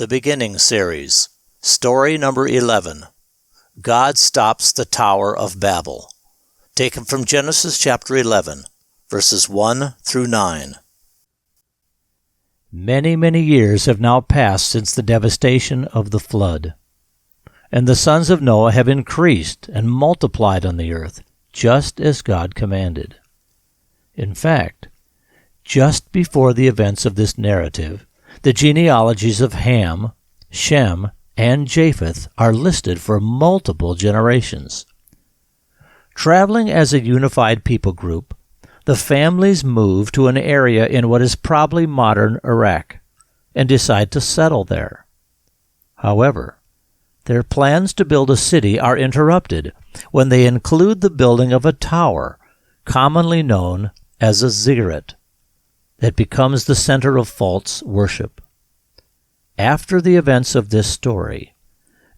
The Beginning Series, Story Number 11, God Stops the Tower of Babel, taken from Genesis chapter 11, verses 1 through 9. Many years have now passed since the devastation of the flood, and the sons of Noah have increased and multiplied on the earth, just as God commanded. In fact, just before the events of this narrative, the genealogies of Ham, Shem, and Japheth are listed for multiple generations. Traveling as a unified people group, the families move to an area in what is probably modern Iraq and decide to settle there. However, their plans to build a city are interrupted when they include the building of a tower, commonly known as a ziggurat, that becomes the center of false worship. After the events of this story,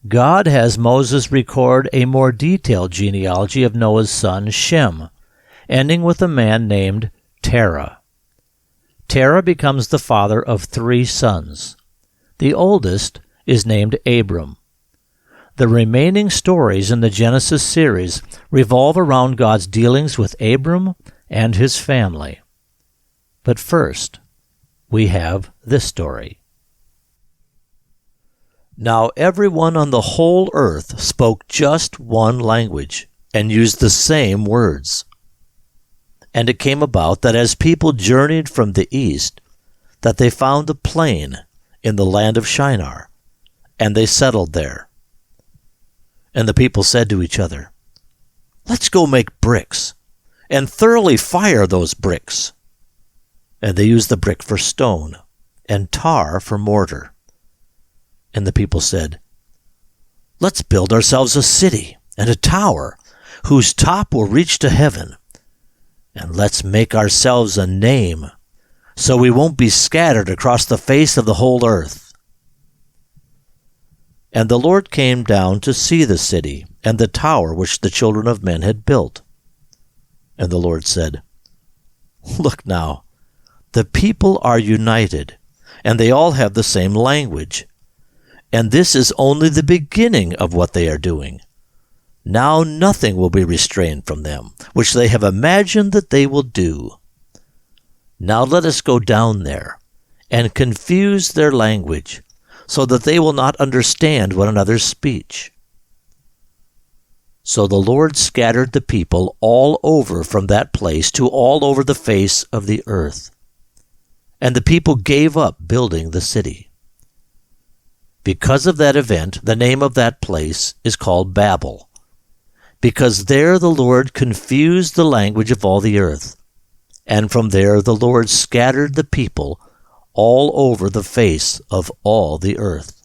God has Moses record a more detailed genealogy of Noah's son Shem, ending with a man named Terah. Terah becomes the father of 3 sons. The oldest is named Abram. The remaining stories in the Genesis series revolve around God's dealings with Abram and his family. But first, we have this story. Now everyone on the whole earth spoke just one language and used the same words. And it came about that as people journeyed from the east, that they found a plain in the land of Shinar, and they settled there. And the people said to each other, "Let's go make bricks, and thoroughly fire those bricks." And they used the brick for stone, and tar for mortar. And the people said, "Let's build ourselves a city and a tower, whose top will reach to heaven. And let's make ourselves a name, so we won't be scattered across the face of the whole earth." And the Lord came down to see the city and the tower which the children of men had built. And the Lord said, "Look now, the people are united, and they all have the same language. And this is only the beginning of what they are doing. Now nothing will be restrained from them, which they have imagined that they will do. Now let us go down there and confuse their language, so that they will not understand one another's speech." So the Lord scattered the people all over from that place to all over the face of the earth. And the people gave up building the city. Because of that event, the name of that place is called Babel, because there the Lord confused the language of all the earth, and from there the Lord scattered the people all over the face of all the earth.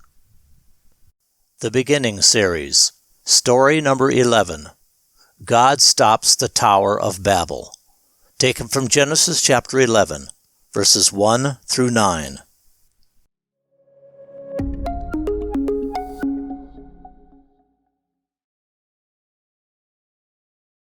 The Beginning Series, Story Number 11, God Stops the Tower of Babel, taken from Genesis chapter 11, verses 1 through 9.